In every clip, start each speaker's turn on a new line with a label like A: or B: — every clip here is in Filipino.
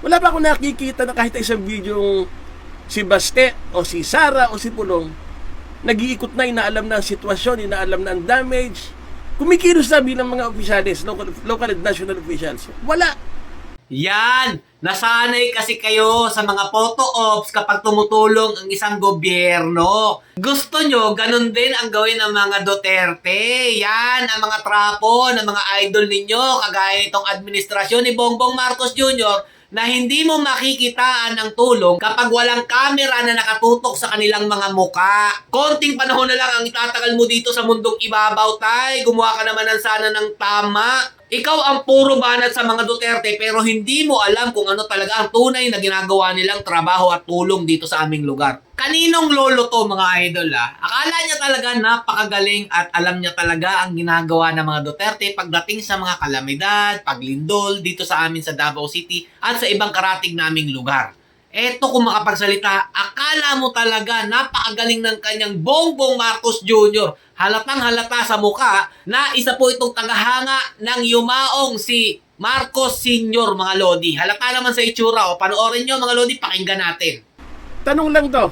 A: Wala pa akong nakikita na kahit isang video si Baste o si Sara o si Pulong nag-iikot na, inaalam na ang sitwasyon, inaalam na ang damage, kumikilos na bilang mga opisyalis, local and national officials. Wala.
B: Yan! Nasanay kasi kayo sa mga photo ops kapag tumutulong ang isang gobyerno. Gusto nyo, ganun din ang gawin ng mga Duterte. Yan, ang mga trapo ng mga idol ninyo, kagaya itong administrasyon ni Bongbong Marcos Jr., na hindi mo makikitaan ang tulong kapag walang kamera na nakatutok sa kanilang mga muka. Konting panahon na lang ang itatagal mo dito sa mundong ibabaw, tay. Gumawa ka naman ng sana ng tama. Ikaw ang puro banat sa mga Duterte pero hindi mo alam kung ano talaga ang tunay na ginagawa nilang trabaho at tulong dito sa aming lugar. Kaninong lolo to, mga idol, ah? Akala niya talaga napakagaling at alam niya talaga ang ginagawa ng mga Duterte pagdating sa mga kalamidad, paglindol dito sa amin sa Davao City at sa ibang karatig naming lugar. Eto, kung makapagsalita, akala mo talaga napakagaling ng kanyang Bongbong Marcos Jr. Halatang halata sa muka na isa po itong tagahanga ng yumaong si Marcos Sr., mga Lodi. Halata naman sa itsura. O, panoorin nyo, mga Lodi, pakinggan natin.
A: Tanong lang to,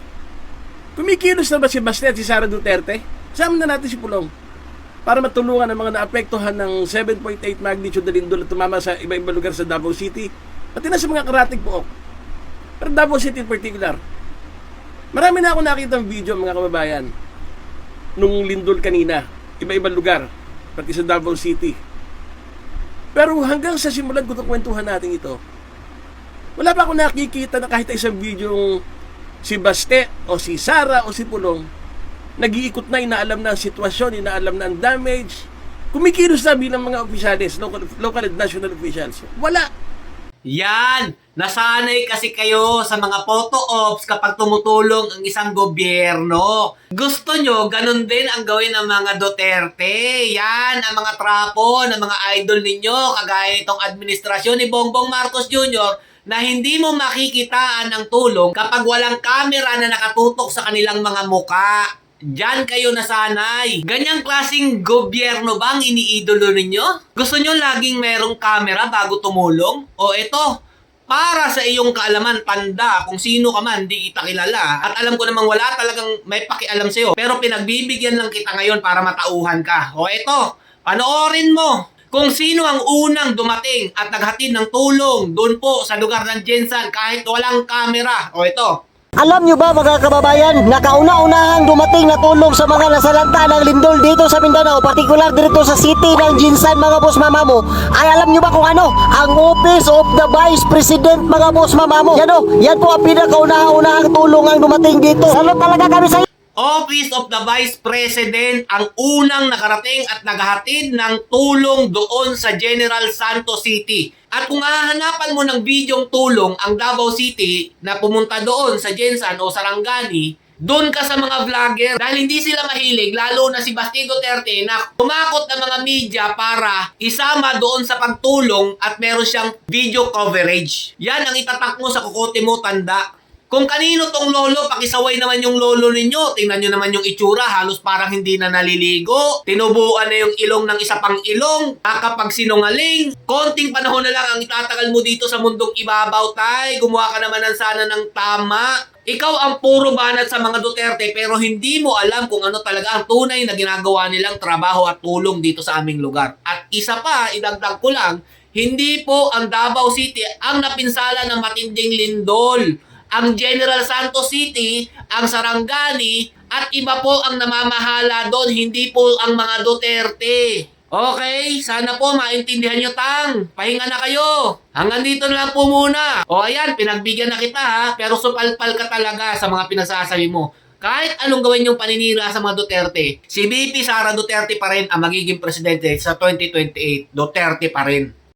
A: kumikilos na ba si Baste at si Sara Duterte? Sama na natin si Pulong para matulungan ang mga naapektuhan ng 7.8 magnitude na lindol na tumama sa iba-ibang lugar sa Davao City, pati na sa mga karatig pook. Pero Davao City in particular, marami na ako nakita ng video, mga kababayan, nung lindol kanina, iba-ibang lugar, pati sa Davao City. Pero hanggang sa simulan ko itong kwentuhan natin ito, wala pa ako nakikita na kahit isang video si Baste o si Sara o si Pulong nag-iikot na, inaalam na ang sitwasyon, inaalam na ang damage, kumikilos na bilang mga opisyalis, local and national officials. Wala.
B: Yan! Nasanay kasi kayo sa mga photo ops kapag tumutulong ang isang gobyerno. Gusto nyo, ganun din ang gawin ng mga Duterte. Yan, ang mga trapo ng mga idol ninyo, kagaya itong administrasyon ni Bongbong Marcos Jr., na hindi mo makikitaan ang tulong kapag walang kamera na nakatutok sa kanilang mga muka. Diyan kayo nasanay. Ganyang klaseng gobyerno bang iniidolo ninyo? Gusto nyo laging merong kamera bago tumulong? O eto, para sa iyong kaalaman, tanda kung sino ka man, di kita kilala. At alam ko namang wala talagang may pakialam sa'yo. Pero pinagbibigyan lang kita ngayon para matauhan ka. O eto, panoorin mo kung sino ang unang dumating at naghatid ng tulong doon po sa lugar ng Jensan kahit walang kamera. O ito.
C: Alam nyo ba, mga kababayan, na kauna-unahang dumating na tulong sa mga nasalanta ng lindol dito sa Mindanao, partikular dito sa city ng Jinsan, mga boss mamamo, ay alam nyo ba kung ano? Ang Office of the Vice President, mga boss mamamo. Yan o, yan po ang pinakauna-unahang tulong ang dumating dito. Salud talaga kami sa
B: Office of the Vice President ang unang nakarating at naghahatid ng tulong doon sa General Santos City. At kung hahanapan mo ng bidyong tulong ang Davao City na pumunta doon sa Jensan o Sarangani, doon ka sa mga vlogger dahil hindi sila mahilig, lalo na si Basti Duterte na kumakot ng mga media para isama doon sa pagtulong at meron siyang video coverage. Yan ang itatak mo sa kukote mo, tanda. Kung kanino tong lolo, pakisaway naman yung lolo ninyo. Tingnan nyo naman yung itsura, halos parang hindi na naliligo. Tinubuan na yung ilong ng isa pang ilong. Nakapagsinungaling. Konting panahon na lang ang itatagal mo dito sa mundong ibabaw, tay. Gumawa ka naman ng sana ng tama. Ikaw ang puro banat sa mga Duterte pero hindi mo alam kung ano talaga ang tunay na ginagawa nilang trabaho at tulong dito sa aming lugar. At isa pa, idagdag ko lang, hindi po ang Davao City ang napinsala ng matinding lindol. Ang General Santos City, ang Sarangani, at iba po ang namamahala doon, hindi po ang mga Duterte. Okay, sana po maintindihan nyo, tang. Pahinga na kayo. Hanggang dito na lang po muna. O ayan, pinagbigyan na kita ha, pero supalpal ka talaga sa mga pinasasabi mo. Kahit anong gawin yung paninira sa mga Duterte, si VP Sara Duterte pa rin ang magiging presidente sa 2028. Duterte pa rin.